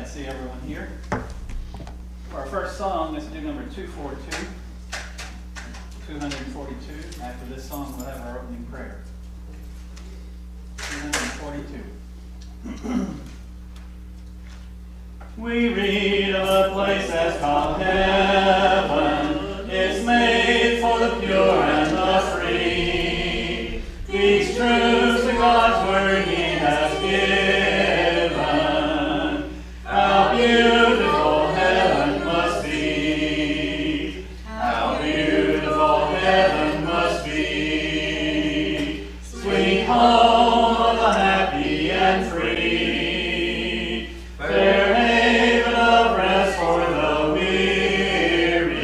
to see everyone here. For our first song, let's do number 242. 242. After this song, we'll have our opening prayer. 242. We read of a place that's called heaven. It's made for the pure and the free. These truths in God's word He has given. How beautiful heaven must be. How beautiful heaven must be. Sweet home of the happy and free. Fair haven of rest for the weary.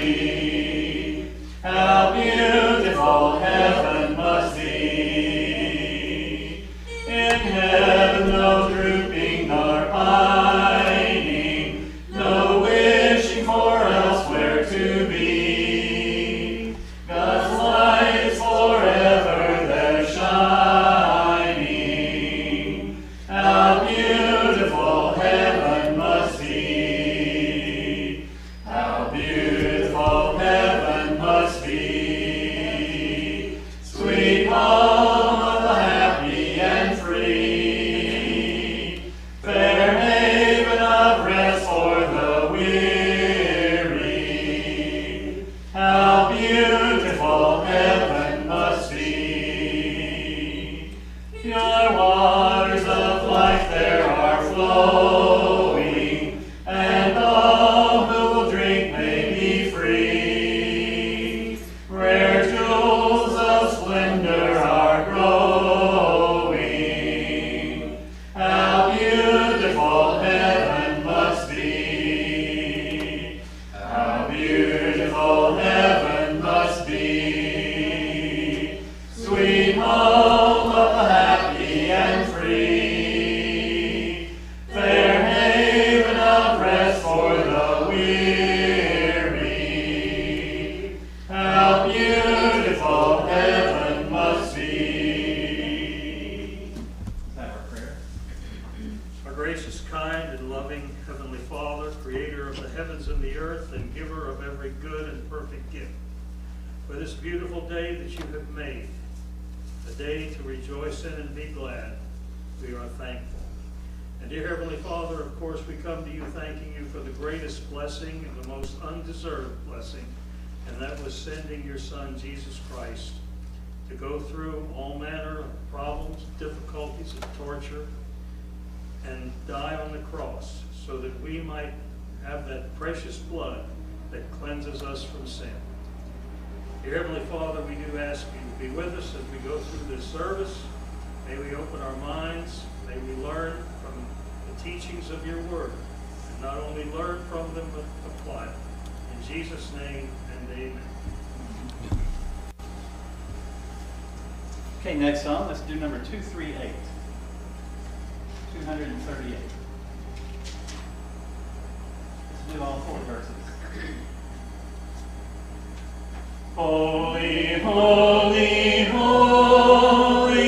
How beautiful heaven must be. In heaven no drooping nor pining, no wishing for elsewhere to be. God's light is forever there shining. How beautiful heaven must be. How beautiful heaven must be. Sweet home of the happy and free. Fair haven of rest for the weary. How beautiful heaven must be. Pure waters of life there are flowing, and all who will drink may be free. Rare jewels of splendor are growing. How beautiful heaven must be. How beautiful heaven must be. Sweet home of the happy and free. Fair haven of rest for the weary. How beautiful heaven must be. Is that our prayer? Our gracious, kind, and loving Heavenly Father, creator of the heavens and the earth, and giver of every good and perfect gift, for this beautiful day that you have made, a day to rejoice in and be glad, we are thankful. And dear Heavenly Father, of course, we come to you thanking you for the greatest blessing and the most undeserved blessing, and that was sending your Son, Jesus Christ, to go through all manner of problems, difficulties, and torture, and die on the cross so that we might have that precious blood that cleanses us from sin. Dear Heavenly Father, we do ask you to be with us as we go through this service. May we open our minds, may we learn from the teachings of your word, and not only learn from them, but apply them. In Jesus' name and amen. Okay, next song, let's do number 238. 238. Let's do all four verses. Holy, holy, holy,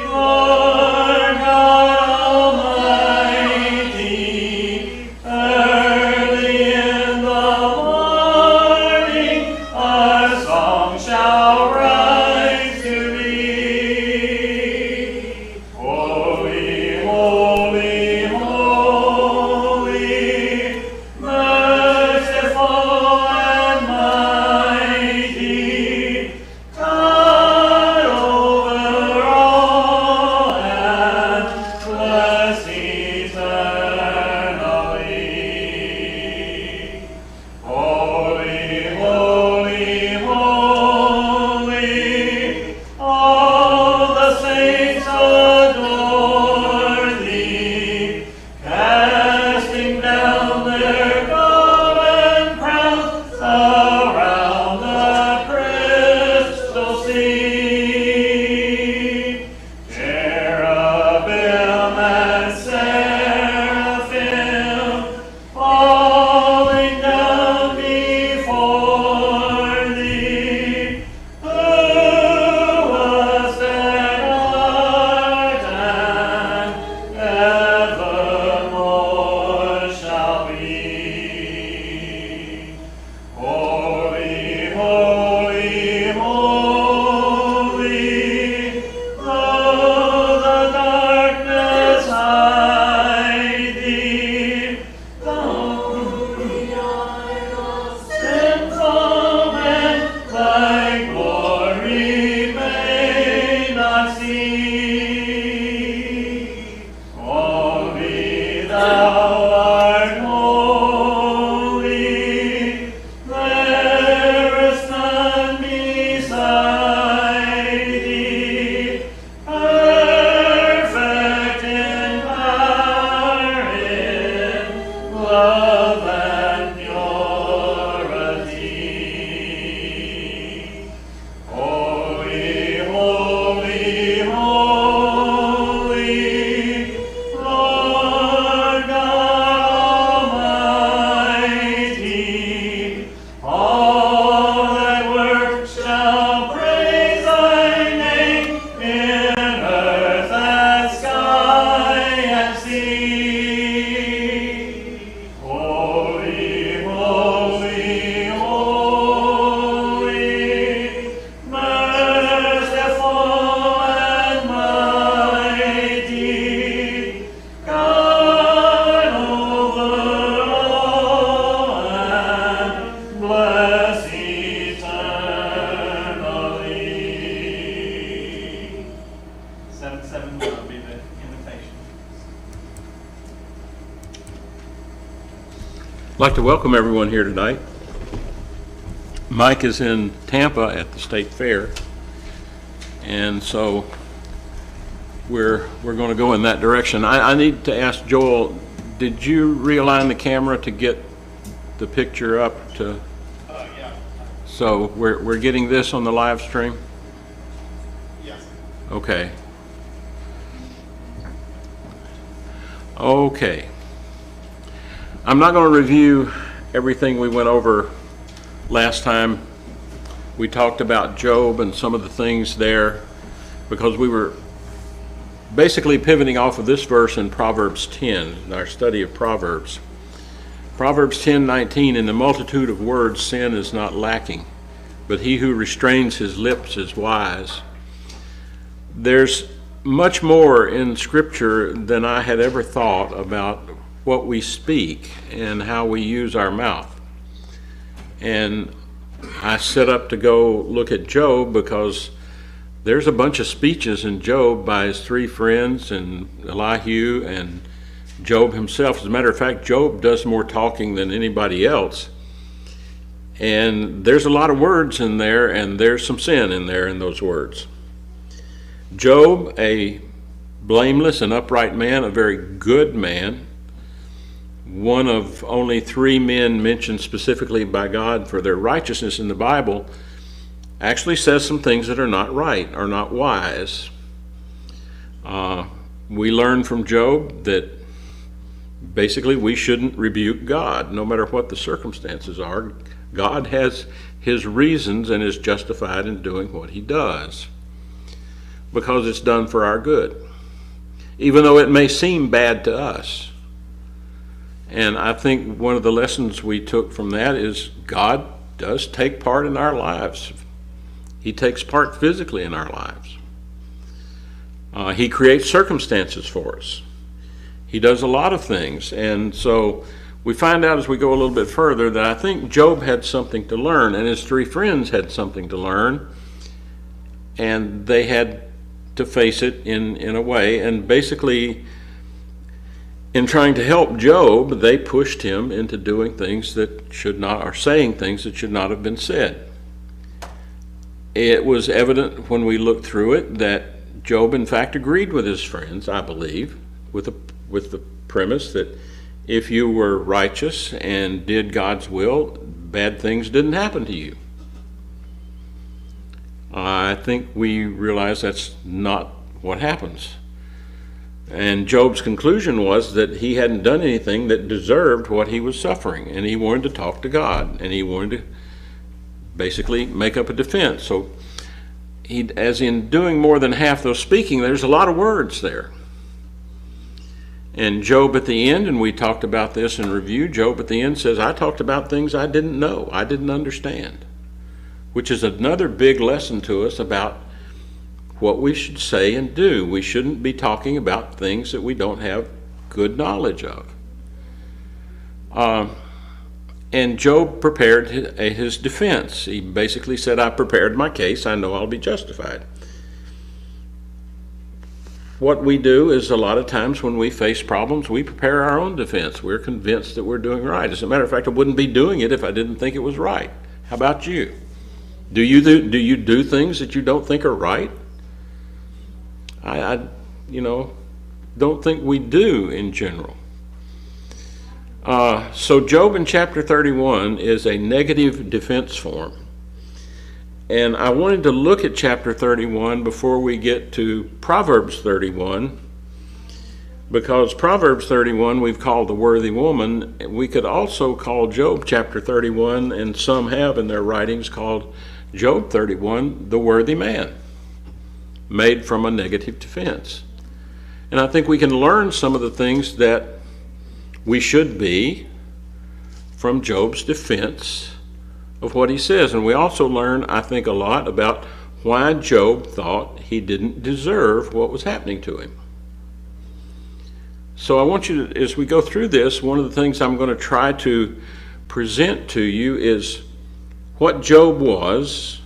Lord God Almighty, early in the morning our song shall rise to thee. Holy, holy, holy, merciful and mighty, thou art holy, there is none beside thee, perfect in power, in love and purity. Holy, holy, holy, Lord God Almighty, all thy works shall praise thy name in earth and sky and sea. Holy, holy, holy, merciful and mighty, God over all and bless eternally. 771 will be the invitation. I'd like to welcome everyone here tonight. Mike is in Tampa at the State Fair, and so we're going to go in that direction. I need to ask Joel, did you realign the camera to get the picture up to? Yeah. So we're getting this on the live stream? Yes. Okay. Okay. I'm not going to review everything we went over last time. We talked about Job and some of the things there because we were basically pivoting off of this verse in Proverbs 10, in our study of Proverbs. Proverbs 10:19, in the multitude of words sin is not lacking, but he who restrains his lips is wise. There's much more in Scripture than I had ever thought about what we speak and how we use our mouth. And I set up to go look at Job because there's a bunch of speeches in Job by his three friends and Elihu and Job himself. As a matter of fact, Job does more talking than anybody else. And there's a lot of words in there, and there's some sin in there in those words. Job, a blameless and upright man, a very good man, one of only 3 men mentioned specifically by God for their righteousness in the Bible, actually says some things that are not right, are not wise. We learn from Job that basically we shouldn't rebuke God, no matter what the circumstances are. God has his reasons and is justified in doing what he does because it's done for our good, even though it may seem bad to us. And I think one of the lessons we took from that is God does take part in our lives. He takes part physically in our lives. He creates circumstances for us. He does a lot of things. And so we find out as we go a little bit further that I think Job had something to learn, and his 3 friends had something to learn, and they had to face it in a way. And basically, in trying to help Job, they pushed him into doing things that should not, or saying things that should not have been said. It was evident when we looked through it that Job, in fact, agreed with his friends, I believe, with the premise that if you were righteous and did God's will, bad things didn't happen to you. I think we realize that's not what happens. And Job's conclusion was that he hadn't done anything that deserved what he was suffering, and he wanted to talk to God, and he wanted to basically make up a defense. So as in doing more than half those speaking, there's a lot of words there. And Job at the end, and we talked about this in review, Job at the end says, I talked about things I didn't know, I didn't understand, which is another big lesson to us about what we should say and do. We shouldn't be talking about things that we don't have good knowledge of. And Job prepared his defense. He basically said, I prepared my case, I know I'll be justified. what we do is a lot of times when we face problems, we prepare our own defense. We're convinced that we're doing right. As a matter of fact, I wouldn't be doing it if I didn't think it was right. How about you? Do you do things that you don't think are right? I don't think we do in general. So Job in chapter 31 is a negative defense form. And I wanted to look at chapter 31 before we get to Proverbs 31, because Proverbs 31 we've called the worthy woman. We could also call Job chapter 31, and some have in their writings called Job 31 the worthy man, made from a negative defense. And I think we can learn some of the things that we should be from Job's defense of what he says. And we also learn, I think, a lot about why Job thought he didn't deserve what was happening to him. So I want you to, as we go through this, one of the things I'm going to try to present to you is what Job was.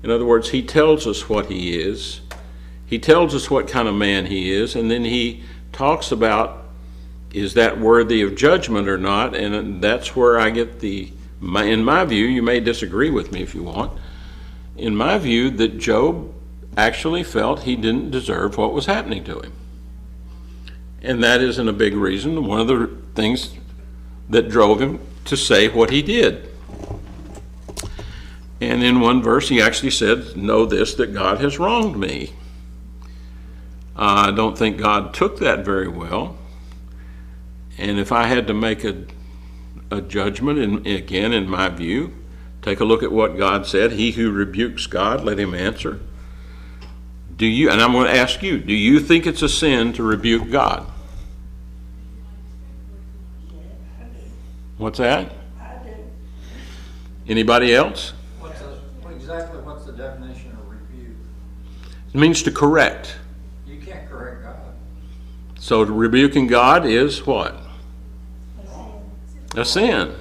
In other words, he tells us what he is. He tells us what kind of man he is, and then he talks about, is that worthy of judgment or not? And that's where I get in my view, you may disagree with me if you want, in my view, that Job actually felt he didn't deserve what was happening to him. And that isn't a big reason, one of the things that drove him to say what he did. And in one verse, he actually said, know this, that God has wronged me. I don't think God took that very well. And if I had to make a judgment, and again, in my view, take a look at what God said. He who rebukes God, let him answer. And I'm going to ask you, do you think it's a sin to rebuke God? What's that? I do. Anybody else? What's the definition of rebuke? It means to correct. You can't correct God. So rebuking God is what? A sin.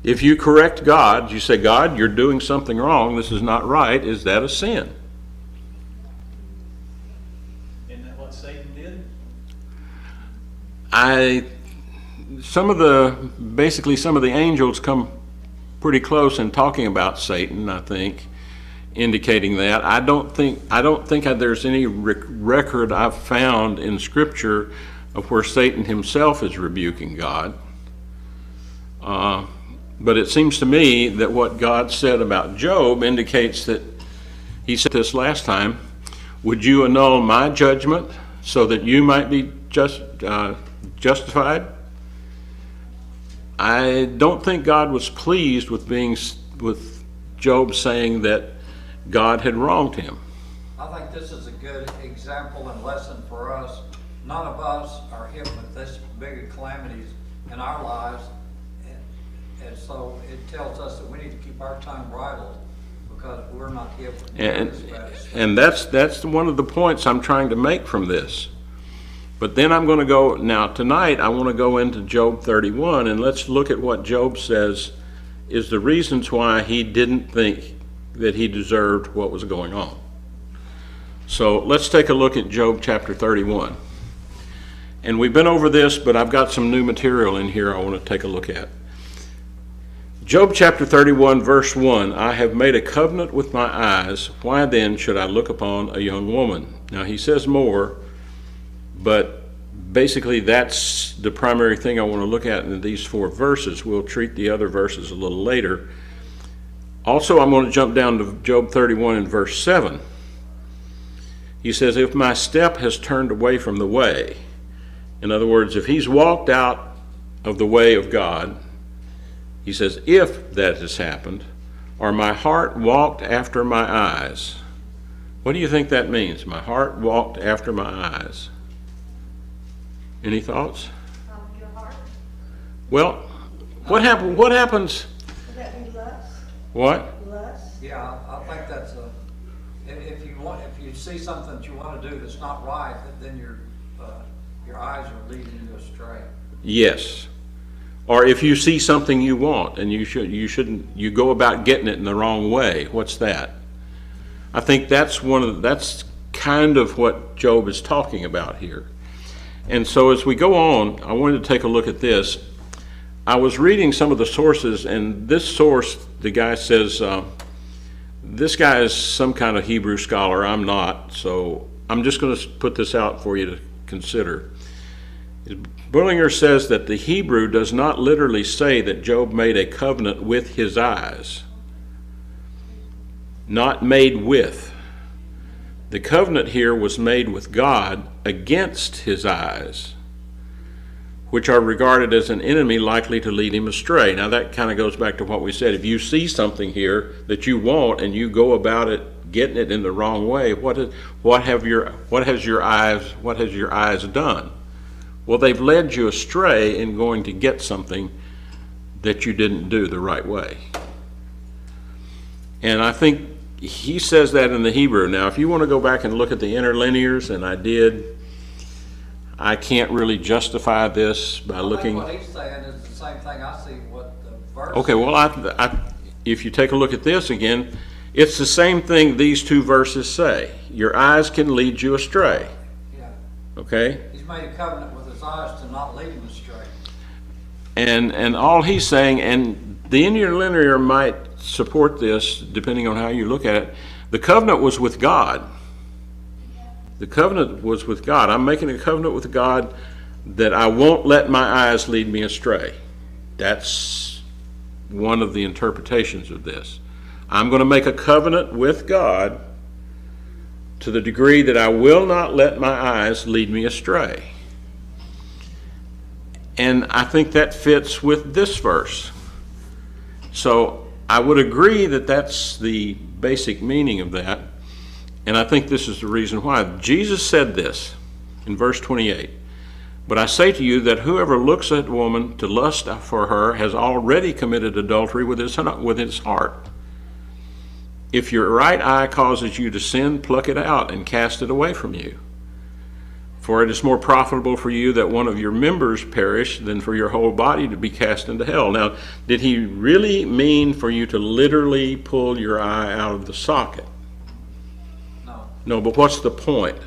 If you correct God, you say, God, you're doing something wrong, this is not right, is that a sin? Isn't that what Satan did? Some of the angels come pretty close in talking about Satan, I think, indicating that. I don't think there's any record I've found in Scripture of where Satan himself is rebuking God. But it seems to me that what God said about Job indicates that, he said this last time, would you annul my judgment so that you might be justified? I don't think God was pleased with Job saying that God had wronged him. I think this is a good example and lesson for us. None of us are hit with this big of calamities in our lives, and so it tells us that we need to keep our tongue bridled because we're not hit with this. And that's one of the points I'm trying to make from this. But then I'm going to go, now tonight I want to go into Job 31, and let's look at what Job says is the reasons why he didn't think that he deserved what was going on. So let's take a look at Job chapter 31. And we've been over this, but I've got some new material in here I want to take a look at. Job chapter 31, verse 1, I have made a covenant with my eyes. Why then should I look upon a young woman? Now he says more, but basically that's the primary thing I want to look at in these 4 verses. We'll treat the other verses a little later. Also, I'm going to jump down to Job 31 and verse 7. He says, if my step has turned away from the way, in other words, if he's walked out of the way of God, he says, if that has happened, or my heart walked after my eyes. What do you think that means? My heart walked after my eyes. Any thoughts? Your heart. Well, what happens? Would that be lust? What? Lust? Yeah, I think that's if you see something that you want to do that's not right, then your eyes are leading you astray. Yes. Or if you see something you want and you go about getting it in the wrong way. What's that? I think that's kind of what Job is talking about here. And so as we go on, I wanted to take a look at this. I was reading some of the sources, and this source, the guy says, this guy is some kind of Hebrew scholar. I'm not, so I'm just going to put this out for you to consider. Bullinger says that the Hebrew does not literally say that Job made a covenant with his eyes. Not made with. The covenant here was made with God against his eyes, which are regarded as an enemy likely to lead him astray. Now that kind of goes back to what we said. If you see something here that you want and you go about it getting it in the wrong way, what has your eyes done? Well, they've led you astray in going to get something that you didn't do the right way. And I think he says that in the Hebrew. Now, if you want to go back and look at the interlinears, and I did, I can't really justify this by looking. What he's saying is the same thing I see what the verse. Okay, well, if you take a look at this again, it's the same thing these two verses say. Your eyes can lead you astray. Yeah. Okay? He's made a covenant with his eyes to not lead him astray. And all he's saying, and the interlinear might support this depending on how you look at it, the covenant was with God. The covenant was with God. I'm making a covenant with God that I won't let my eyes lead me astray. That's one of the interpretations of this. I'm going to make a covenant with God to the degree that I will not let my eyes lead me astray. And I think that fits with this verse. So I would agree that that's the basic meaning of that. And I think this is the reason why. Jesus said this in verse 28. But I say to you that whoever looks at a woman to lust for her has already committed adultery with his heart. If your right eye causes you to sin, pluck it out and cast it away from you. For it is more profitable for you that one of your members perish than for your whole body to be cast into hell. Now, did he really mean for you to literally pull your eye out of the socket? No. No, but what's the point?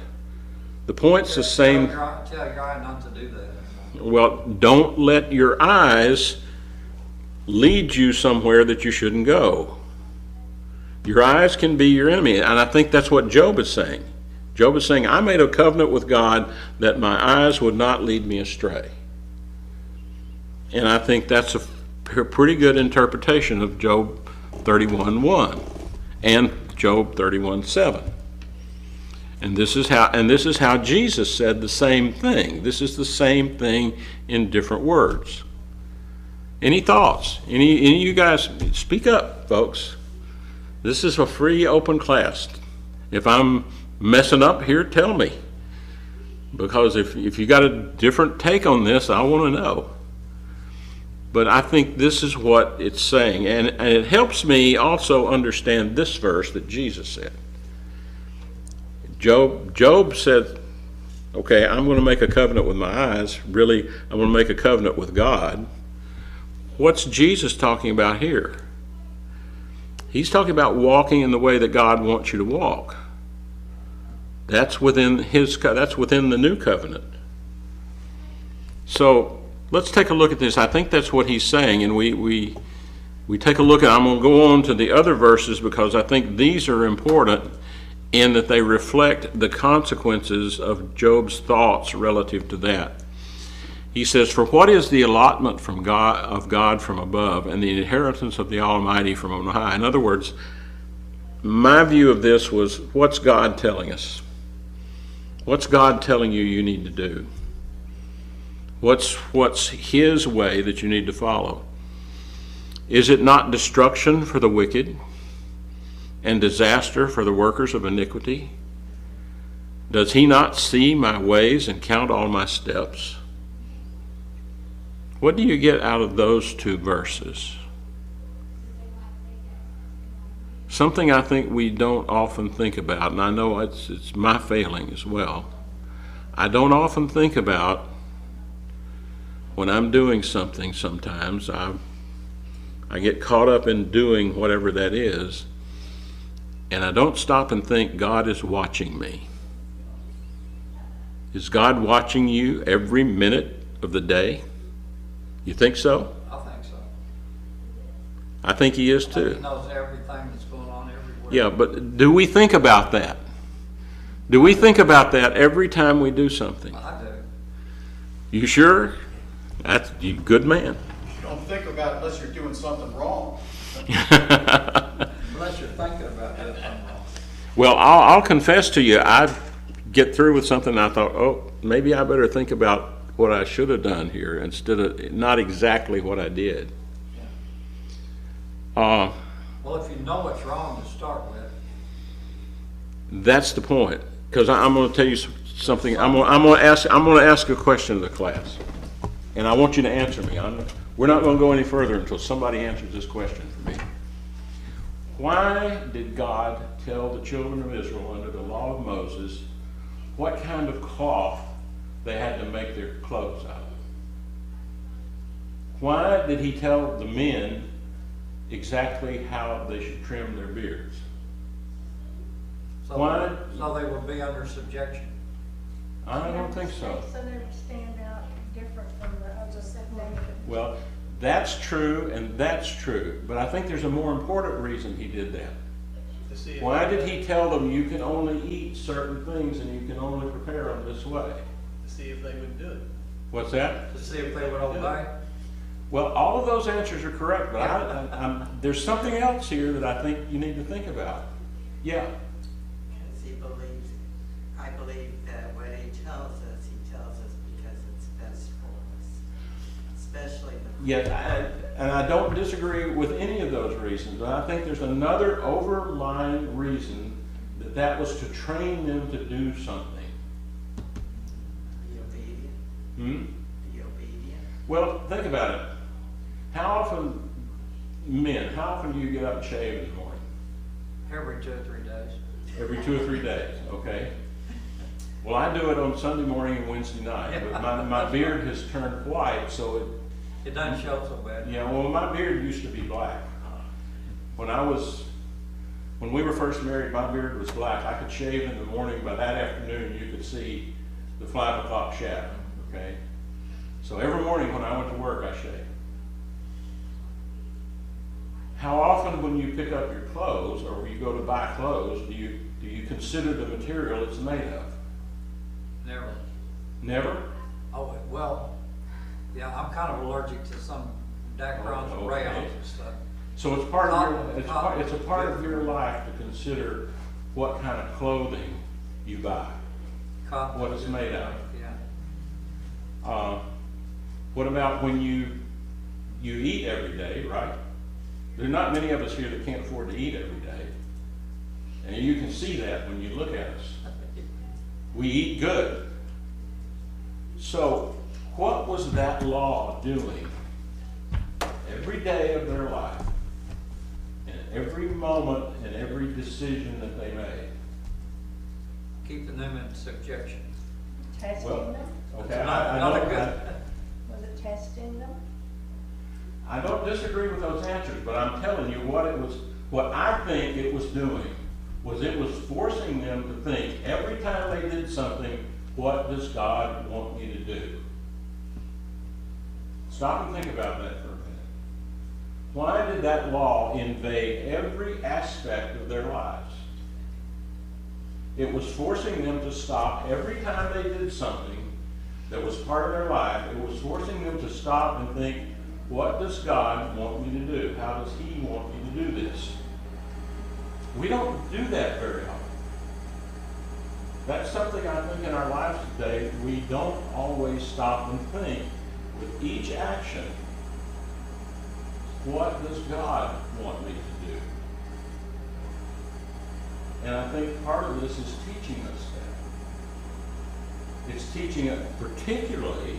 The point's the same. Tell your eye not to do that. Well, don't let your eyes lead you somewhere that you shouldn't go. Your eyes can be your enemy, and I think that's what Job is saying. Job is saying, I made a covenant with God that my eyes would not lead me astray. And I think that's a pretty good interpretation of Job 31:1 and Job 31:7. And this is how Jesus said the same thing. This is the same thing in different words. Any thoughts? Any of you guys, speak up, folks. This is a free, open class. If I'm messing up here, tell me. Because if you got a different take on this, I want to know. But I think this is what it's saying. And it helps me also understand this verse that Jesus said. Job said, okay, I'm going to make a covenant with my eyes. Really, I'm going to make a covenant with God. What's Jesus talking about here? He's talking about walking in the way that God wants you to walk. That's within the new covenant. So let's take a look at this. I think that's what he's saying, and we take a look at. I'm going to go on to the other verses because I think these are important in that they reflect the consequences of Job's thoughts relative to that. He says, "For what is the allotment from God from above, and the inheritance of the Almighty from on high?" In other words, my view of this was, what's God telling us? What's God telling you need to do? What's His way that you need to follow? Is it not destruction for the wicked and disaster for the workers of iniquity? Does He not see my ways and count all my steps? What do you get out of those two verses? Something I think we don't often think about, and I know it's my failing as well. I don't often think about when I'm doing something sometimes. I get caught up in doing whatever that is, and I don't stop and think God is watching me. Is God watching you every minute of the day? You think so? I think so. I think he is He too. knows everything that's going on everywhere. Yeah, but do we think about that? Do we think about that every time we do something? I do. You sure? That's you good man. You don't think about it unless you're doing something wrong. Unless you're thinking about doing something wrong. Well, I'll confess to you, I get through with something and I thought, oh, maybe I better think about what I should have done here instead of not exactly what I did. Well, if you know what's wrong to start with, That's the point. Because I'm going to tell you something. I'm going to ask a question to the class, and I want you to answer me. We're not going to go any further until somebody answers this question for me. Why did God tell the children of Israel under the law of Moses what kind of cloth they had to make their clothes out of? Why did he tell the men exactly how they should trim their beards? so, Why? so they would be under subjection. I don't think so. So they would stand out different from the other nation. Well, that's true and that's true, but I think there's a more important reason he did that. To see if Why did he tell them you can only eat certain things and you can only prepare them this way? To see if they would do it. What's that? To see if they would obey. Well, all of those answers are correct, but there's something else here that I think you need to think about. Yeah. Because he believes, I believe that what he tells us because it's best for us, especially the. Yes, and I don't disagree with any of those reasons, but I think there's another overlying reason that was to train them to do something. Be obedient. Hmm? Be obedient. Well, think about it. How often do you get up and shave in the morning? Every 2 or 3 days. Every 2 or 3 days, okay? Well, I do it on Sunday morning and Wednesday night, but my beard has turned white, so It doesn't show so bad. yeah, well, my beard used to be black. When we were first married, my beard was black. I could shave in the morning. By that afternoon, you could see the 5 o'clock shadow, okay? So every morning when I went to work, I shaved. How often when you pick up your clothes or when you go to buy clothes, do you consider the material it's made of? Never. Never? Oh, well, yeah, I'm kind of allergic to some dacrons and Okay. rayons and stuff. So it's part of your, it's a part of Cotton. your life to consider what kind of clothing you buy, Cotton. what it's made out of. Yeah. What about when you eat every day, right? There are not many of us here that can't afford to eat every day. And you can see that when you look at us. We eat good. So what was that law doing every day of their life, in every moment and every decision that they made? Keeping them in subjection. Testing Well, them? okay, Not a good. Was it testing them? I don't disagree with those answers, but I'm telling you what I think it was doing was it was forcing them to think every time they did something, what does God want me to do? Stop and think about that for a minute. Why did that law invade every aspect of their lives? It was forcing them to stop every time they did something that was part of their life. It was forcing them to stop and think, what does God want me to do? How does He want me to do this? We don't do that very often. That's something I think in our lives today, we don't always stop and think with each action, what does God want me to do? And I think part of this is teaching us that. It's teaching it particularly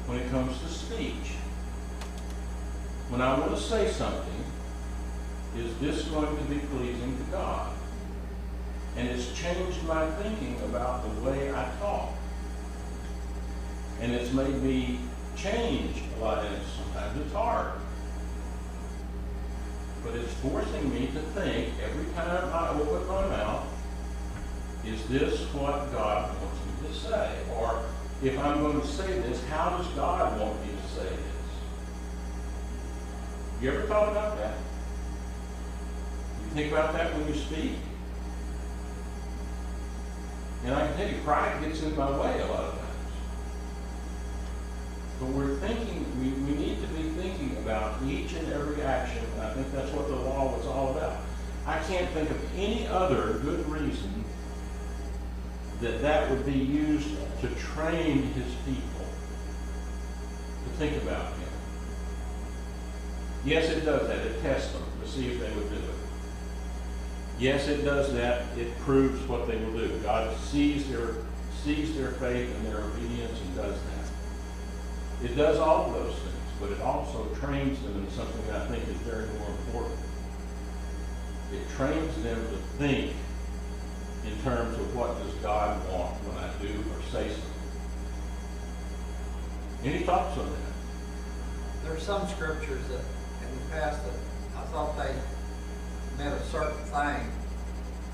when it comes to speech. When I want to say something, is this going to be pleasing to God? And it's changed my thinking about the way I talk. And it's made me change a lot, and sometimes it's hard. But it's forcing me to think every time I open my mouth, is this what God wants me to say? Or if I'm going to say this, how does God want me to say this? You ever thought about that? You think about that when you speak? And I can tell you, pride gets in my way a lot of times. But we're thinking, we need to be thinking about each and every action, and I think that's what the law was all about. I can't think of any other good reason that would be used to train his people to think about him. Yes, it does that. It tests them to see if they would do it. Yes, it does that. It proves what they will do. God sees their faith and their obedience and does that. It does all of those things, but it also trains them in something that I think is very more important. It trains them to think in terms of what does God want when I do or say something. Any thoughts on that? There's some scriptures that in the past that I thought they meant a certain thing,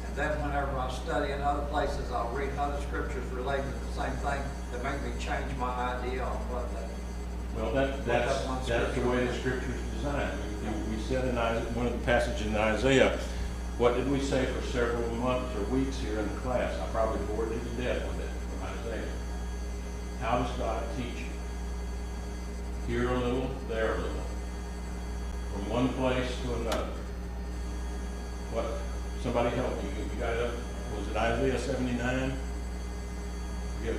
and then whenever I study in other places, I'll read other scriptures relating to the same thing that make me change my idea on what that. Well, that's the way the scripture is designed. We said in one of the passages in Isaiah, what did we say for several months or weeks here in the class? I probably bored you to death with it from Isaiah. How does God teach you? Here a little, there a little. From one place to another. What? Somebody help me. You got it up? Was it Isaiah 79? Yeah.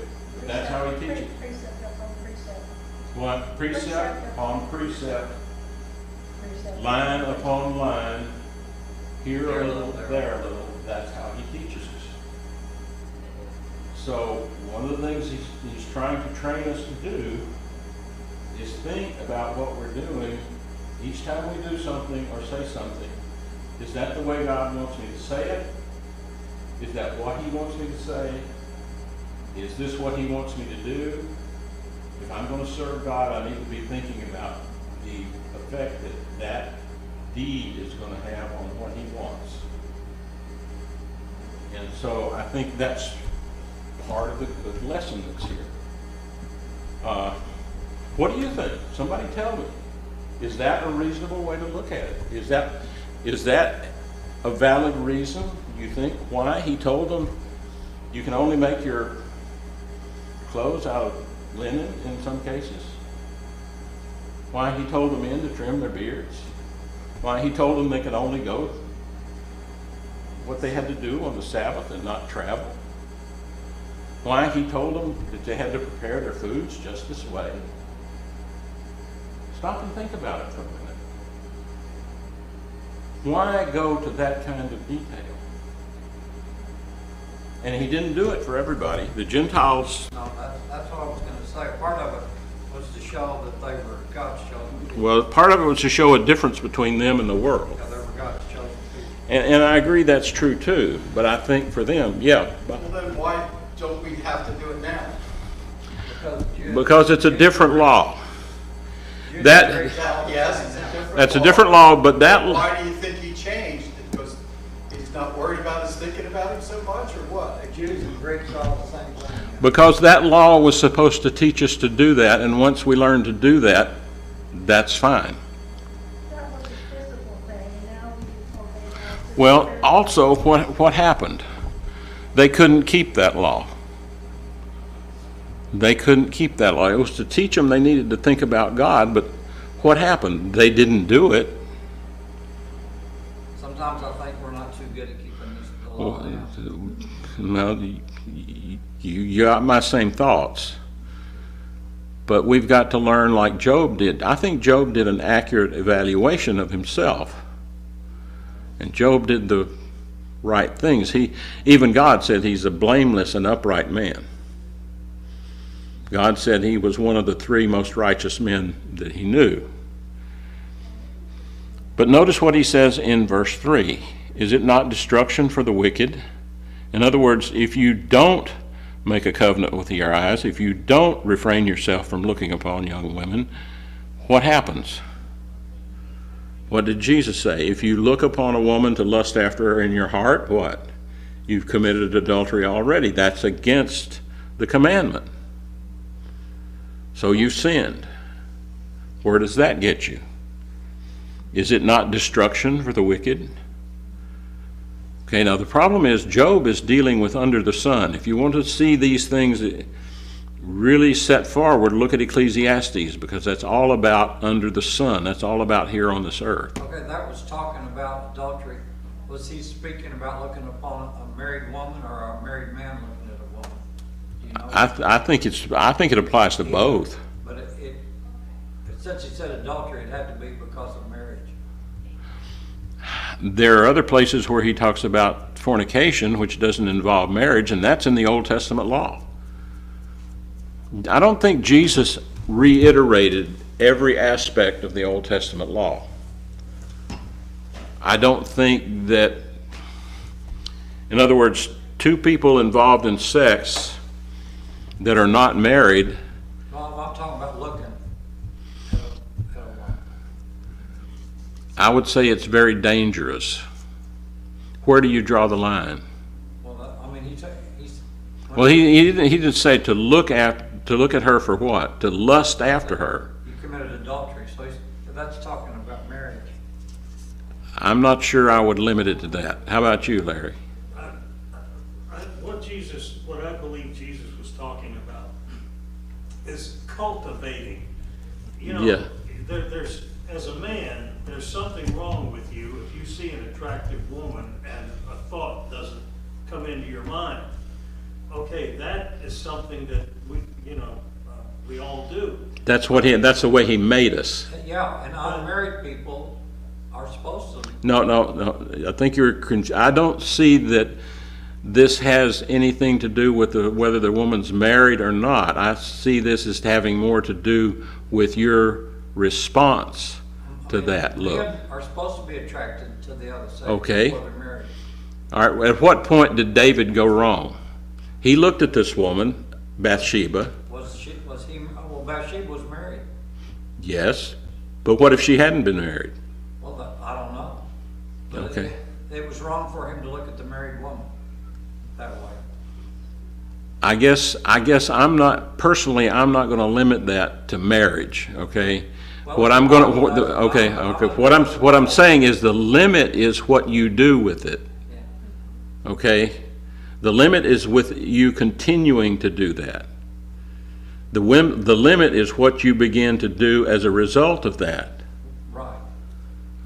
That's how he teaches. Precept upon precept. What? Precept upon precept. Line upon line. Here a little, there a little. That's how he teaches us. So one of the things he's trying to train us to do is think about what we're doing each time we do something or say something. Is that the way God wants me to say it? Is that what he wants me to say? Is this what he wants me to do? If I'm going to serve God, I need to be thinking about the effect that deed is going to have on what he wants. And so I think that's part of the lesson that's here. What do you think? Somebody tell me. Is that a reasonable way to look at it? Is that a valid reason, you think, why he told them you can only make your clothes out of linen in some cases? Why he told the men to trim their beards? Why he told them they could only go what they had to do on the Sabbath and not travel? Why he told them that they had to prepare their foods just this way? Stop and think about it for a minute. Why go to that kind of detail? And he didn't do it for everybody. The Gentiles... No, that's what I was going to say. Part of it was to show that they were God's chosen people. Well, part of it was to show a difference between them and the world. Yeah, they were God's chosen people. And I agree that's true too. But I think for them, yeah. Well, then why don't we have to do it now? Because it's a different law. That Yes, it's a different law. That's a different law, but that... Why do you think he changed? Because he's not worried about us thinking about him so much, or what? The Jews and Greeks all the same thing. Because that law was supposed to teach us to do that, and once we learn to do that, that's fine. That was a physical thing, and now we obey God. Well, also, what happened? They couldn't keep that law. They couldn't keep that law. It was to teach them they needed to think about God, but what happened? They didn't do it. Sometimes I think we're not too good at keeping the law down. Well, you got my same thoughts. But we've got to learn like Job did. I think Job did an accurate evaluation of himself. And Job did the right things. Even God said he's a blameless and upright man. God said he was one of the 3 most righteous men that he knew. But notice what he says in verse 3. Is it not destruction for the wicked? In other words, if you don't make a covenant with your eyes, if you don't refrain yourself from looking upon young women, what happens? What did Jesus say? If you look upon a woman to lust after her in your heart, what? You've committed adultery already. That's against the commandment. So you sinned. Where does that get you? Is it not destruction for the wicked? Okay, now the problem is Job is dealing with under the sun. If you want to see these things really set forward, look at Ecclesiastes, because that's all about under the sun. That's all about here on this earth. Okay, that was talking about adultery. Was he speaking about looking upon a married woman or a married man looking at a woman? Do you know? I think it applies to both. But since he said adultery, it had to be because of marriage. There are other places where he talks about fornication, which doesn't involve marriage, and that's in the Old Testament law. I don't think Jesus reiterated every aspect of the Old Testament law. I don't think that, in other words, two people involved in sex that are not married. No, I'm talking about looking at a woman. I would say it's very dangerous. Where do you draw the line? Well, I mean, he's Well, he didn't say to look at her for what? To lust after her. You committed adultery, so that's talking about marriage. I'm not sure I would limit it to that. How about you, Larry? What I believe Jesus was talking about is cultivating. You know, Yeah. there's as a man, there's something wrong with you if you see an attractive woman and a thought doesn't come into your mind. Okay, that is something that we all do. That's the way he made us. Yeah, and unmarried people are supposed to. No. I think I don't see that this has anything to do with whether the woman's married or not. I see this as having more to do with your response to that look. Men are supposed to be attracted to the other sex Okay. before they're married. All right, at what point did David go wrong? He looked at this woman, Bathsheba. Well, Bathsheba was married. Yes, but what if she hadn't been married? Well, I don't know. But Okay. It was wrong for him to look at the married woman that way. I guess I'm not going to limit that to marriage. Okay. Well, What I'm saying is the limit is what you do with it. Yeah. Okay. The limit is with you continuing to do that. The limit is what you begin to do as a result of that. Right.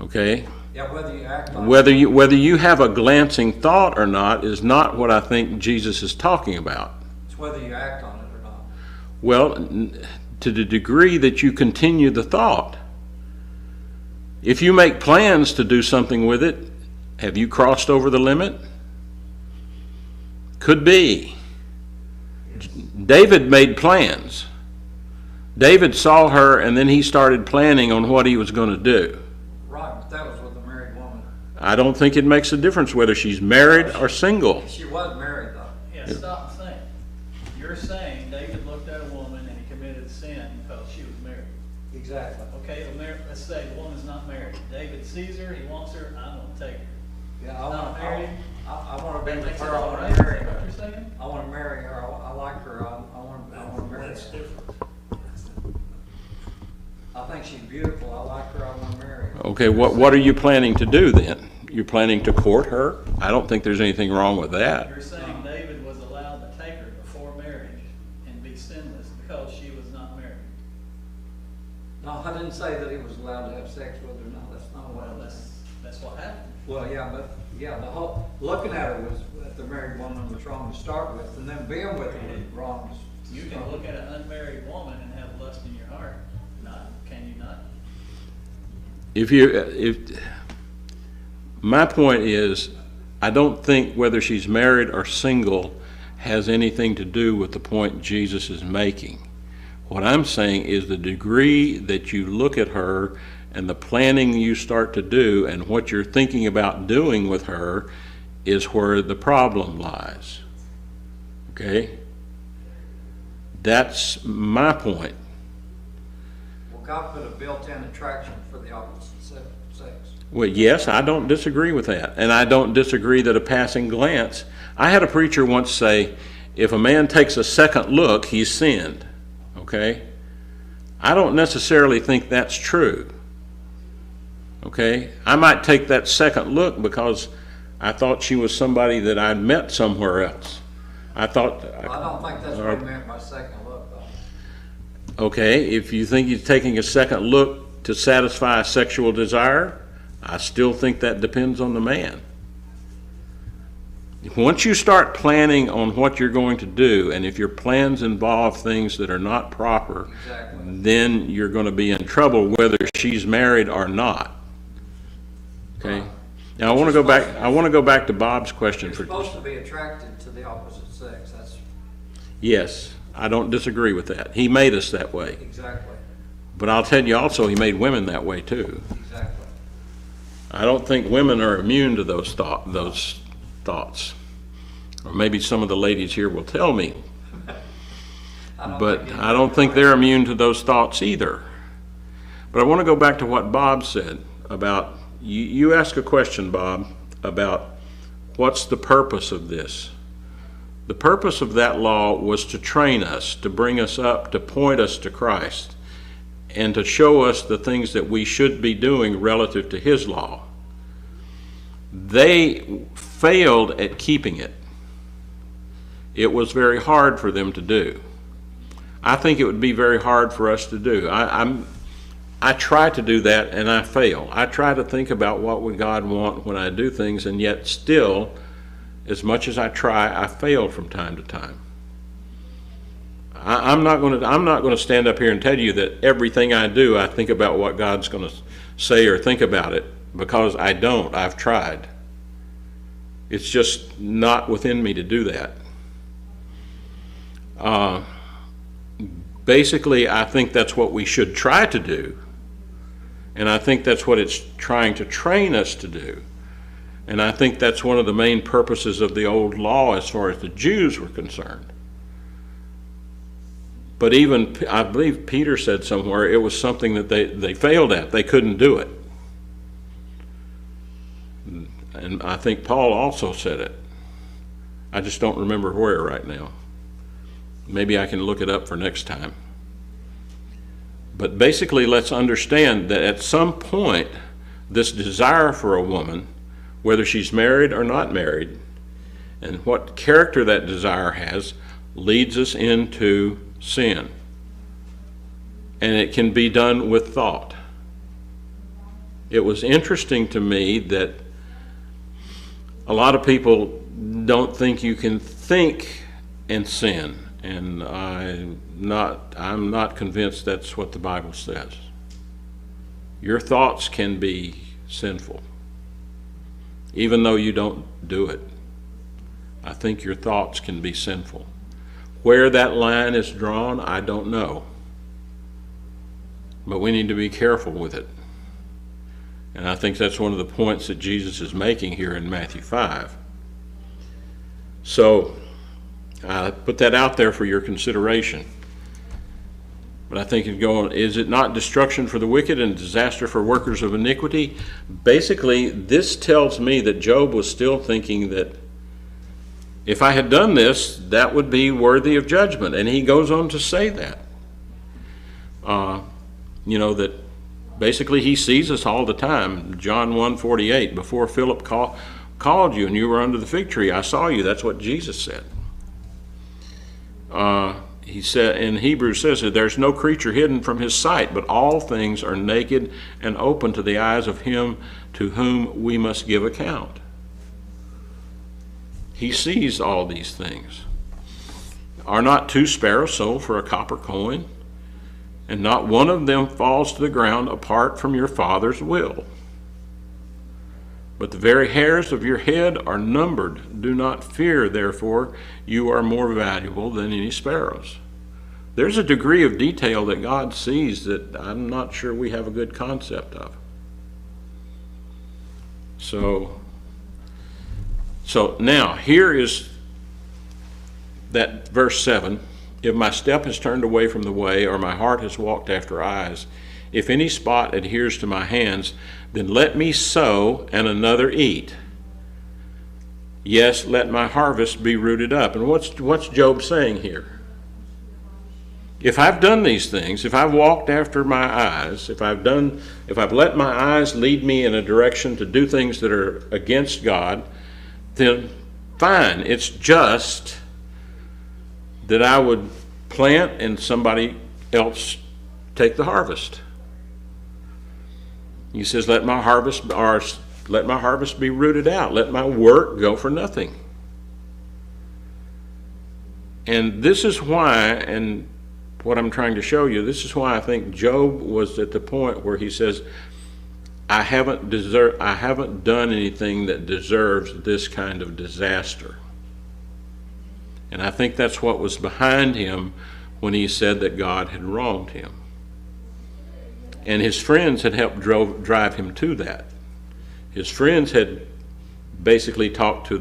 Okay. Yeah, whether you act on Whether you have a glancing thought or not is not what I think Jesus is talking about. it's whether you act on it or not. Well, to the degree that you continue the thought. If you make plans to do something with it, have you crossed over the limit? Could be. David made plans. David saw her and then he started planning on what he was going to do. Right, but that was with a married woman. I don't think it makes a difference whether she's married or single. She was married though. Yeah, stop and think. You're saying David looked at a woman and he committed sin because she was married. Exactly. Okay, let's say the woman's not married. David sees her, he wants her, I'm gonna take her. Yeah, Not married. I want to be That with makes it her. I all want right, to is marry that what her. you're saying? I want to marry her. I like her. I want to marry That's her. different. I think she's beautiful. I like her. I want to marry her. Okay, what are you planning to do then? You're planning to court her? I don't think there's anything wrong with that. You're saying David was allowed to take her before marriage and be sinless because she was not married. No, I didn't say that he was allowed to have sex with her. No, that's not what Well, I said. that's what happened. Well, the whole looking at her was that the married woman was wrong to start with, and then being with her was wrong. You can look at an unmarried woman and have lust in your heart. Can you not? My point is, I don't think whether she's married or single has anything to do with the point Jesus is making. What I'm saying is the degree that you look at her and the planning you start to do and what you're thinking about doing with her is where the problem lies. Okay? That's my point. Well, God put a built-in attraction for the opposite sex. Well, yes, I don't disagree with that. And I don't disagree that a passing glance. I had a preacher once say, if a man takes a second look, he's sinned. Okay? I don't necessarily think that's true. Okay? I might take that second look because I thought she was somebody that I'd met somewhere else. I thought. Well, I don't think that's what he meant by second look, though. Okay, if you think he's taking a second look to satisfy a sexual desire, I still think that depends on the man. Once you start planning on what you're going to do, and if your plans involve things that are not proper, Exactly. then you're going to be in trouble whether she's married or not. Okay? Now I want to go back to Bob's question You're for supposed to be attracted to the opposite sex. That's Yes, I don't disagree with that. He made us that way. exactly, But I'll tell you also, he made women that way too. exactly. I don't think women are immune to those thoughts. Or maybe some of the ladies here will tell me. But I don't think they're immune to those thoughts either. But I want to go back to what Bob said about, you asked a question, Bob, about what's the purpose of this? The purpose of that law was to train us, to bring us up, to point us to Christ, and to show us the things that we should be doing relative to his law. They failed at keeping it. It was very hard for them to do. I think it would be very hard for us to do. I try to do that and I fail. I try to think about what would God want when I do things, and yet still, as much as I try, I fail from time to time. I'm not going to stand up here and tell you that everything I do, I think about what God's going to say or think about it, because I don't. I've tried. It's just not within me to do that. Basically, I think that's what we should try to do. And I think that's what it's trying to train us to do. And I think that's one of the main purposes of the old law as far as the Jews were concerned. But even, I believe Peter said somewhere, it was something that they failed at. They couldn't do it. And I think Paul also said it. I just don't remember where right now. Maybe I can look it up for next time. But basically, let's understand that at some point, this desire for a woman, whether she's married or not married, and what character that desire has, leads us into sin. And it can be done with thought. It was interesting to me that a lot of people don't think you can think and sin. And I'm not convinced that's what the Bible says. Your thoughts can be sinful, even though you don't do it. I think your thoughts can be sinful. Where that line is drawn, I don't know. But we need to be careful with it. And I think that's one of the points that Jesus is making here in Matthew 5. So, I put that out there for your consideration. But I think it's going, is it not destruction for the wicked and disaster for workers of iniquity? Basically, this tells me that Job was still thinking that if I had done this, that would be worthy of judgment. And he goes on to say that. That basically he sees us all the time. John 1:48, before Philip called you and you were under the fig tree, I saw you. That's what Jesus said. He said in Hebrews says that there's no creature hidden from his sight, but all things are naked and open to the eyes of him to whom we must give account. He sees all these things. Are not 2 sparrows sold for a copper coin? And not one of them falls to the ground apart from your Father's will. But the very hairs of your head are numbered. Do not fear, therefore, you are more valuable than any sparrows. There's a degree of detail that God sees that I'm not sure we have a good concept of. So now, here is that verse 7. If my step has turned away from the way, or my heart has walked after eyes, if any spot adheres to my hands, then let me sow and another eat. Yes, let my harvest be rooted up. And what's Job saying here? If I've done these things, if I've walked after my eyes, if I've let my eyes lead me in a direction to do things that are against God, then fine. It's just that I would plant and somebody else take the harvest. He says, let my harvest be rooted out. Let my work go for nothing. And this is why, and what I'm trying to show you, this is why I think Job was at the point where he says, I haven't done anything that deserves this kind of disaster. And I think that's what was behind him when he said that God had wronged him. And his friends had helped drive him to that. His friends had basically talked to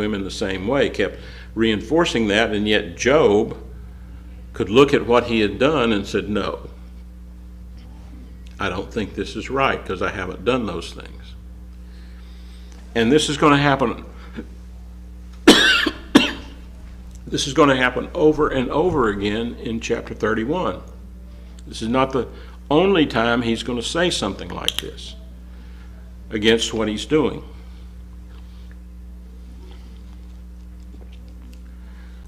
him in the same way, kept reinforcing that, and yet Job could look at what he had done and said, no, I don't think this is right because I haven't done those things. And this is going to happen. This is going to happen over and over again in chapter 31. This is not the only time he's going to say something like this against what he's doing.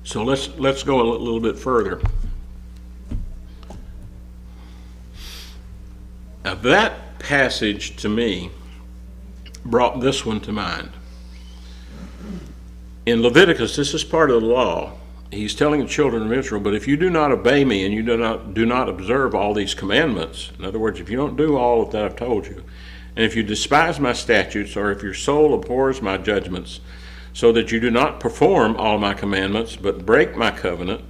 So let's go a little bit further. Now that passage to me brought this one to mind. In Leviticus, this is part of the law. He's telling the children of Israel, but if you do not obey me and you do not observe all these commandments, in other words, if you don't do all that I've told you, and if you despise my statutes, or if your soul abhors my judgments, so that you do not perform all my commandments, but break my covenant,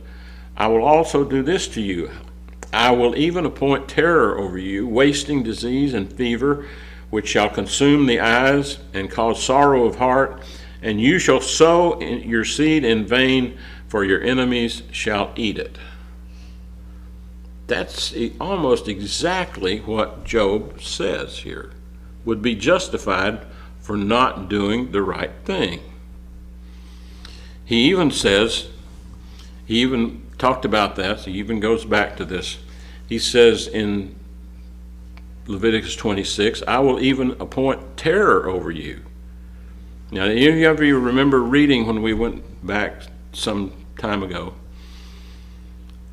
I will also do this to you. I will even appoint terror over you, wasting disease and fever, which shall consume the eyes and cause sorrow of heart, and you shall sow your seed in vain, for your enemies shall eat it. That's almost exactly what Job says here. Would be justified for not doing the right thing. He even says, he even talked about that, so he even goes back to this. He says in Leviticus 26, I will even appoint terror over you. Now, any of you remember reading when we went back some time ago,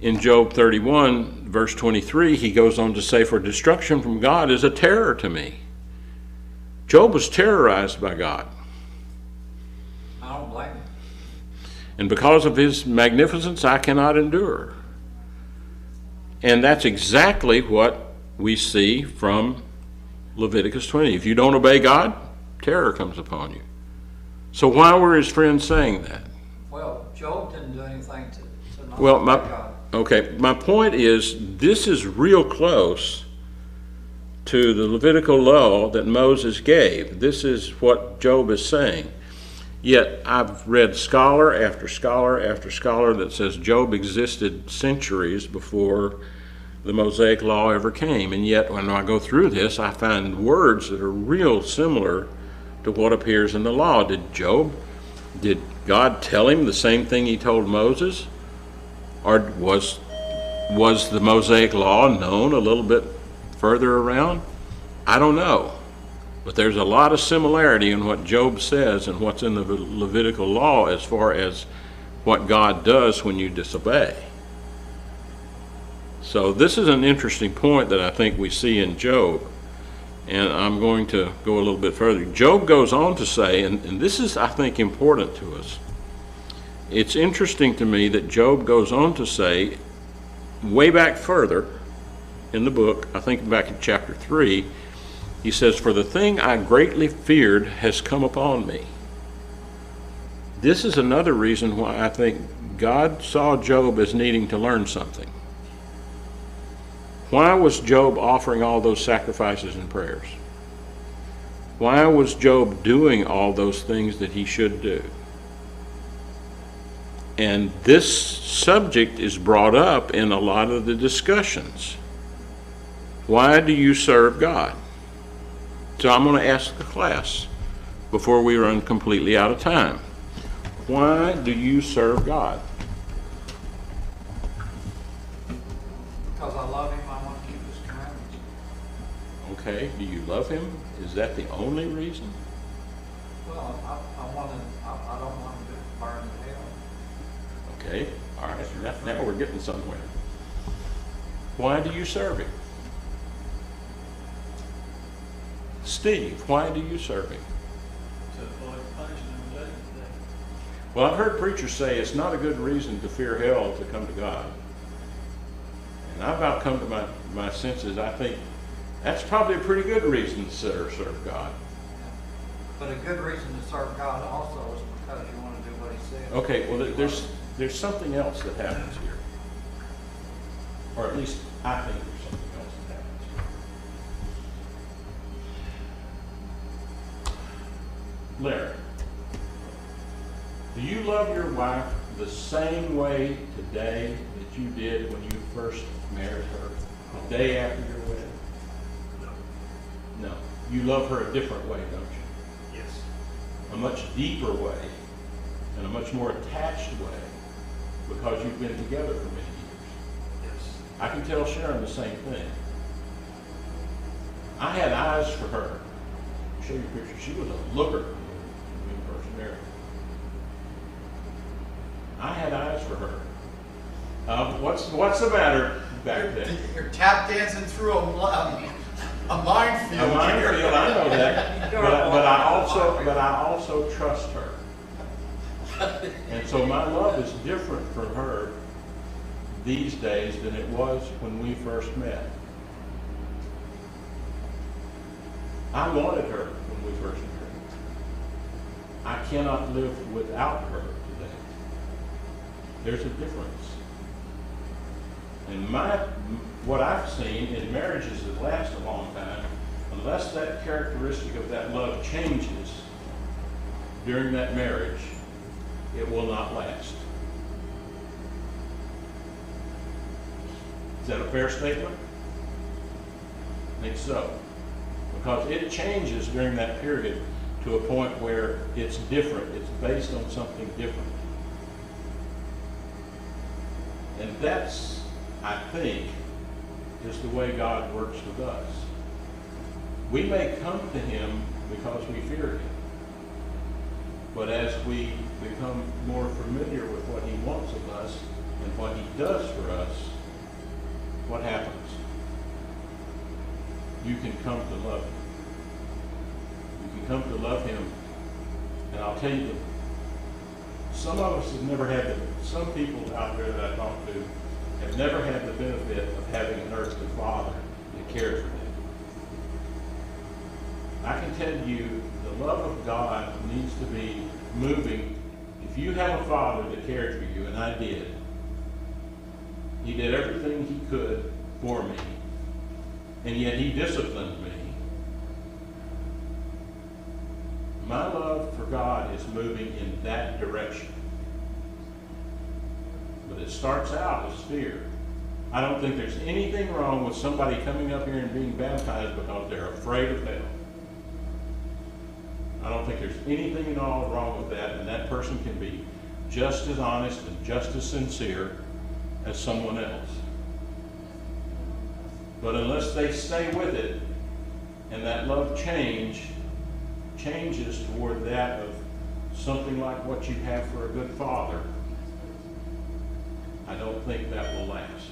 in Job 31, verse 23, he goes on to say, for destruction from God is a terror to me. Job was terrorized by God. I don't blame him. And because of his magnificence, I cannot endure. And that's exactly what we see from Leviticus 20. If you don't obey God, terror comes upon you. So why were his friends saying that? Well, Job didn't do anything to not Well, obey God. my point is, this is real close to the Levitical law that Moses gave. This is what Job is saying. Yet I've read scholar after scholar after scholar that says Job existed centuries before the Mosaic law ever came. And yet when I go through this, I find words that are real similar to what appears in the law. Did God tell him the same thing he told Moses? Or was the Mosaic law known a little bit further around? I don't know. But there's a lot of similarity in what Job says and what's in the Levitical law as far as what God does when you disobey. So this is an interesting point that I think we see in Job. And I'm going to go a little bit further. Job goes on to say, and this is, I think, important to us. It's interesting to me that Job goes on to say, way back further in the book, I think back in chapter 3, he says, for the thing I greatly feared has come upon me. This is another reason why I think God saw Job as needing to learn something. Why was Job offering all those sacrifices and prayers? Why was Job doing all those things that he should do? And this subject is brought up in a lot of the discussions. Why do you serve God? So I'm going to ask the class, before we run completely out of time. Why do you serve God? Because I love him, I want to keep his commandments. Okay, do you love him? Is that the only reason? Well, I don't want him to burn in hell. Okay, all right, now we're getting somewhere. Why do you serve him? Steve, why do you serve him? To avoid punishment and judgment day. Well, I've heard preachers say it's not a good reason to fear hell to come to God. And I've about come to my senses. I think that's probably a pretty good reason to serve God. But a good reason to serve God also is because you want to do what he said. Okay, well, there's something else that happens here. Or at least I think there's something else that happens here. Larry, do you love your wife the same way today that you did when you first married her, the day after your wedding? No. You love her a different way, don't you? Yes. A much deeper way and a much more attached way because you've been together for many years. Yes. I can tell Sharon the same thing. I had eyes for her. I'll show you a picture. She was a looker when we first married. I had eyes for her. What's the matter back there? You're tap dancing through a minefield. A minefield, I know that, but I also trust her. And so my love is different from her these days than it was when we first met. I wanted her when we first married. I cannot live without her today. There's a difference. And what I've seen in marriages that last a long time, unless that characteristic of that love changes during that marriage, it will not last. Is that a fair statement? I think so. Because it changes during that period to a point where it's different. It's based on something different. And that's, I think, is the way God works with us. We may come to him because we fear him. But as we become more familiar with what he wants of us and what he does for us, what happens? You can come to love him. You can come to love him. And I'll tell you, some of us have never had some people out there that I talk to have never had the benefit of having an earthly father that cared for them. I can tell you the love of God needs to be moving. If you have a father that cared for you, and I did, he did everything he could for me, and yet he disciplined me. My love for God is moving in that direction. But it starts out as fear. I don't think there's anything wrong with somebody coming up here and being baptized because they're afraid of hell. I don't think there's anything at all wrong with that, and that person can be just as honest and just as sincere as someone else. But unless they stay with it, and that love changes toward that of something like what you have for a good father, I don't think that will last.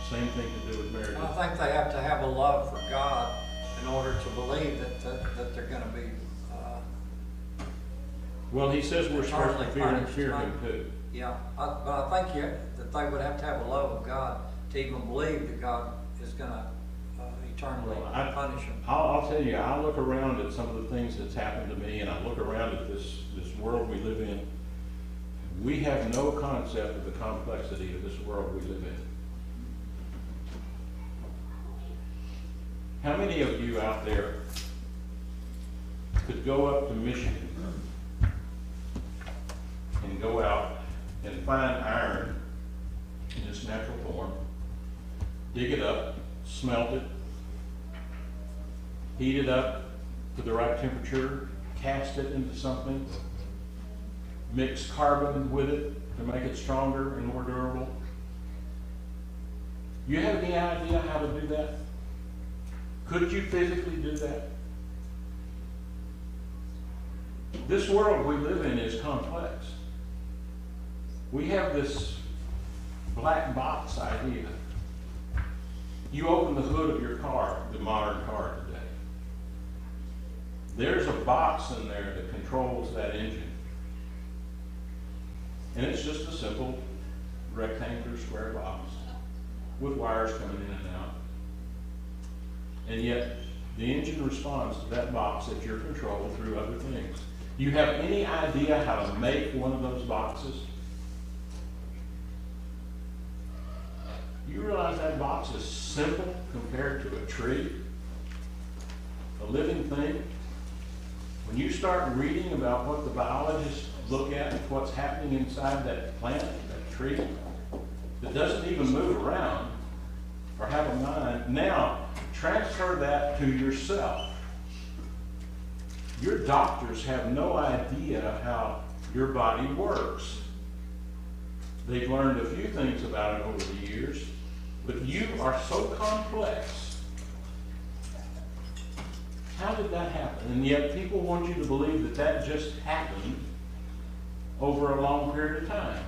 Same thing to do with marriage. I think they have to have a love for God in order to believe that they're going to be Well, he says we're supposed to fear him too. Yeah, but I think that they would have to have a love of God to even believe that God is going to eternally punish them. I'll tell you, I look around at some of the things that's happened to me, and I look around at this world we live in. We have no concept of the complexity of this world we live in. How many of you out there could go up to Michigan and go out and find iron in its natural form, dig it up, smelt it, heat it up to the right temperature, cast it into something, mix carbon with it to make it stronger and more durable. You have any idea how to do that? Could you physically do that? This world we live in is complex. We have this black box idea. You open the hood of your car, the modern car today. There's a box in there that controls that engine. And it's just a simple rectangular square box with wires coming in and out. And yet, the engine responds to that box at your control through other things. You have any idea how to make one of those boxes? You realize that box is simple compared to a tree, a living thing? When you start reading about what the biologists look at, what's happening inside that plant, that tree, that doesn't even move around or have a mind, now transfer that to yourself. Your doctors have no idea how your body works. They've learned a few things about it over the years, but you are so complex. How did that happen? And yet people want you to believe that that just happened over a long period of time.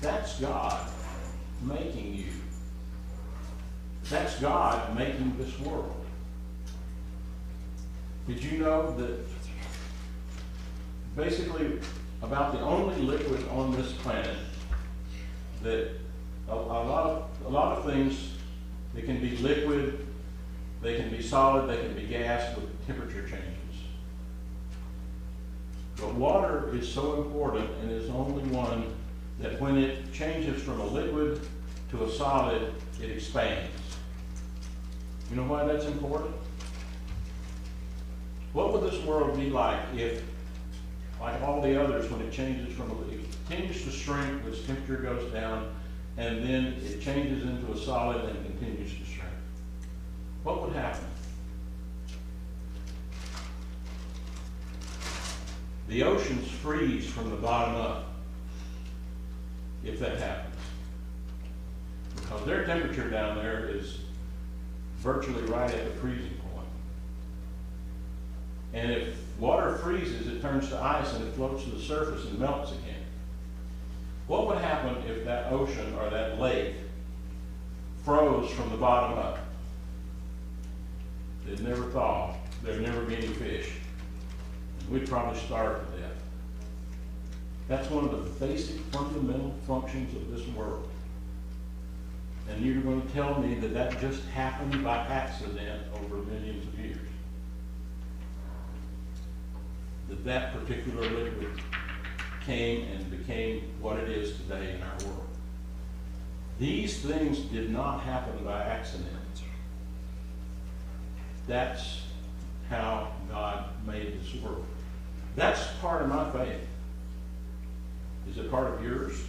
That's God making you. That's God making this world. Did you know that basically about the only liquid on this planet that a lot of things, they can be liquid, they can be solid, they can be gas with temperature changes. But water is so important and is only one that when it changes from a liquid to a solid, it expands. You know why that's important? What would this world be like if, like all the others, when it changes from it continues to shrink, its temperature goes down, and then it changes into a solid and continues to shrink? What would happen? The oceans freeze from the bottom up if that happens, because their temperature down there is virtually right at the freezing point. And if water freezes, it turns to ice and it floats to the surface and melts again. What would happen if that ocean or that lake froze from the bottom up? They'd never thaw. There'd never be any fish. We'd probably starve to death. That's one of the basic fundamental functions of this world. And you're going to tell me that that just happened by accident over millions of years? That particular liquid came and became what it is today in our world. These things did not happen by accident. That's how God made this world. That's part of my faith. Is it part of yours?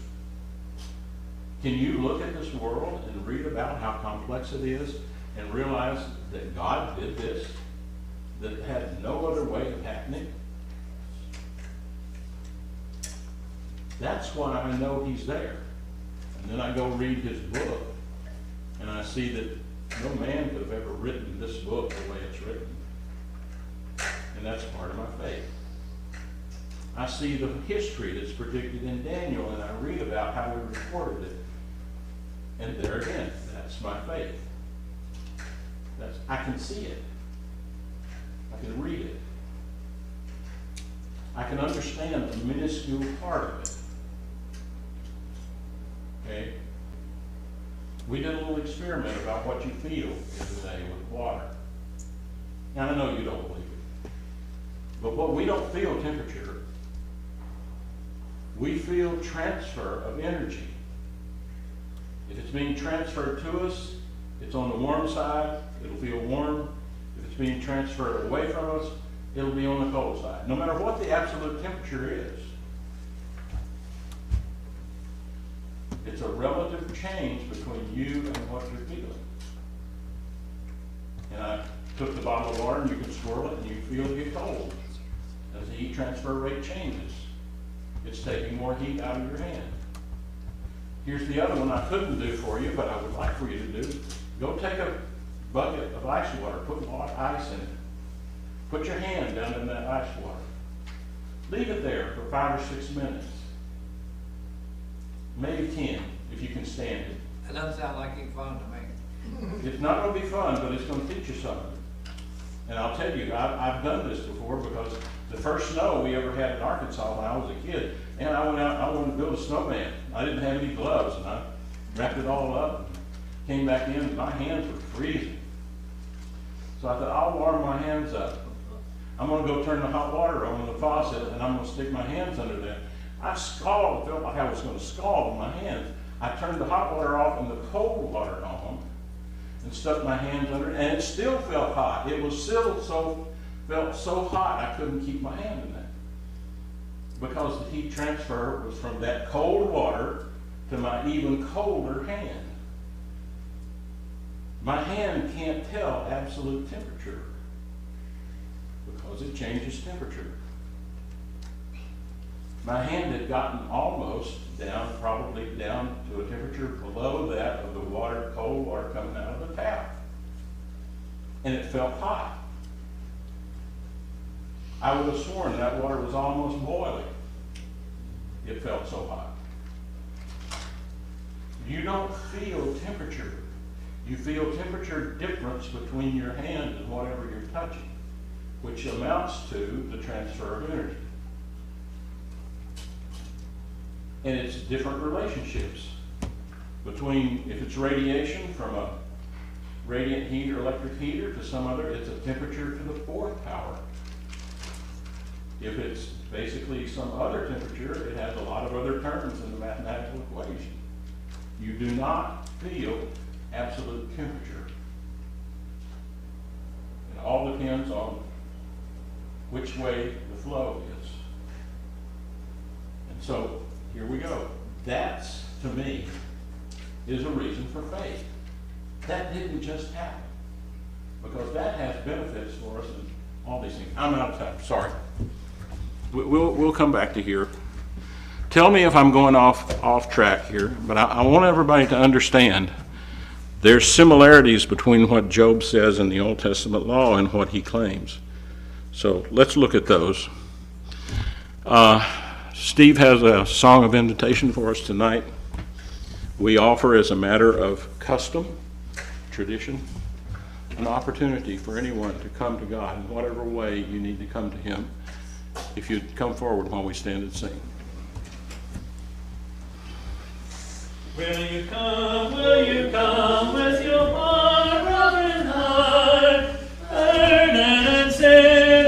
Can you look at this world and read about how complex it is and realize that God did this, that it had no other way of happening? That's why I know He's there. And then I go read His book, and I see that no man could have ever written this book the way it's written. And that's part of my faith. I see the history that's predicted in Daniel, and I read about how we recorded it. And there again, that's my faith. I can see it. I can read it. I can understand a minuscule part of it. Okay? We did a little experiment about what you feel the other day with water. Now, I know you don't believe it. But what we don't feel temperature, we feel transfer of energy. If it's being transferred to us, it's on the warm side, it'll feel warm. If it's being transferred away from us, it'll be on the cold side, no matter what the absolute temperature is. It's a relative change between you and what you're feeling. And I took the bottle of water and you can swirl it and you feel it get cold. As the heat transfer rate changes, it's taking more heat out of your hand. Here's the other one I couldn't do for you, but I would like for you to do. Go take a bucket of ice water, put ice in it. Put your hand down in that ice water. Leave it there for 5 or 6 minutes. Maybe 10, if you can stand it. It doesn't sound like any fun to me. It's not going to be fun, but it's going to teach you something. And I'll tell you, I've done this before, because the first snow we ever had in Arkansas when I was a kid, and I went out, I wanted to build a snowman. I didn't have any gloves, and I wrapped it all up and came back in, and my hands were freezing. So I thought, I'll warm my hands up. I'm going to go turn the hot water on the faucet, and I'm going to stick my hands under there. I scalded, felt like I was going to scald in my hands. I turned the hot water off and the cold water on, and stuck my hands under it, and it still felt hot. It was still felt so hot I couldn't keep my hand in that, because the heat transfer was from that cold water to my even colder hand. My hand can't tell absolute temperature because it changes temperature. My hand had gotten almost down, probably down to a temperature below that of the water, cold water coming out of the tap. And it felt hot. I would have sworn that water was almost boiling. It felt so hot. You don't feel temperature. You feel temperature difference between your hand and whatever you're touching, which amounts to the transfer of energy. And it's different relationships between, if it's radiation from a radiant heat or electric heater to some other, it's a temperature to the 4th power. If it's basically some other temperature, it has a lot of other terms in the mathematical equation. You do not feel absolute temperature. It all depends on which way the flow is. And so, here we go. That's, to me, is a reason for faith. That didn't just happen, because that has benefits for us and all these things. I'm out of time, sorry. We'll come back to here. Tell me if I'm going off track here, but I want everybody to understand there's similarities between what Job says in the Old Testament law and what he claims. So let's look at those. Steve has a song of invitation for us tonight. We offer, as a matter of custom, tradition, an opportunity for anyone to come to God in whatever way you need to come to him. If you'd come forward while we stand and sing. Will you come with your heart, broken heart, burden and sin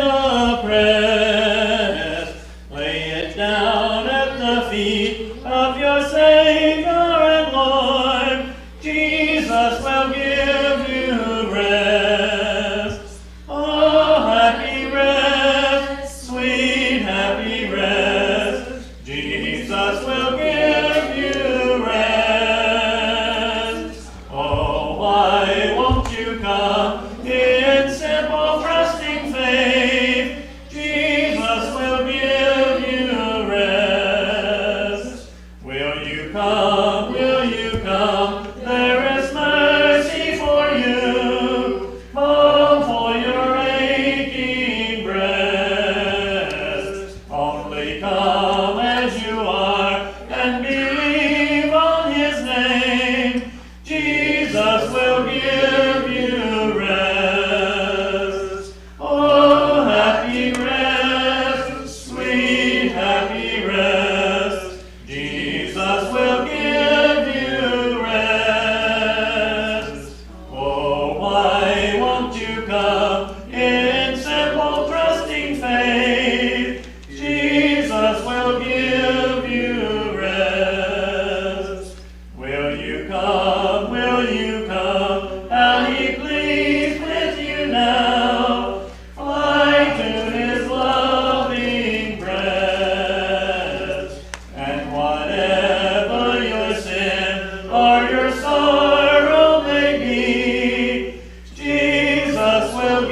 oppressed, lay it down at the feet of your Savior and Lord. Jesus will give you rest. Oh, happy rest, sweet happy rest. Jesus will give you rest. Oh, why won't you come in simple trusting faith? Jesus will give you rest. Will you come? Will you come? There is mercy for you. Come for your aching breast. Only come as you are and believe on his name. Jesus will give you rest. Oh, happy rest, sweet happy rest. Jesus will give you rest. Oh, why won't you come in simple trusting faith? Jesus will give you rest. Will you come? Will you come? How he pleads with you now. Fly to his loving breast. And whatever your sin or your sorrow may be, Jesus will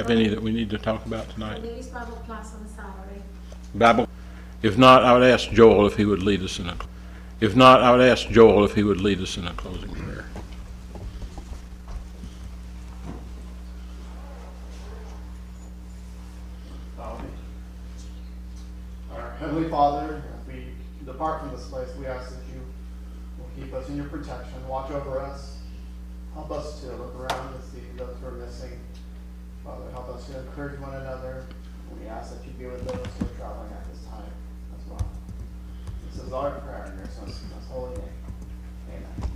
have any that we need to talk about tonight? There is Bible class on Saturday. Bible? If not, I would ask Joel if he would lead us in a closing prayer. Our Heavenly Father, as we depart from this place, we ask that you will keep us in your protection, watch over us, help us to look around and see those who are missing. Father, help us to encourage one another. We ask that you be with those who are traveling at this time as well. This is our prayer in your Son's holy name. Amen.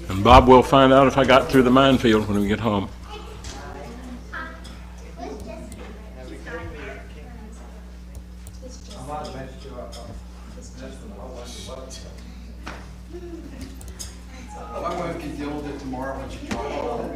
And Bob will find out if I got through the minefield when we get home. I might have messed you up. That's what I wanted to. My wife can deal with it tomorrow when she travels.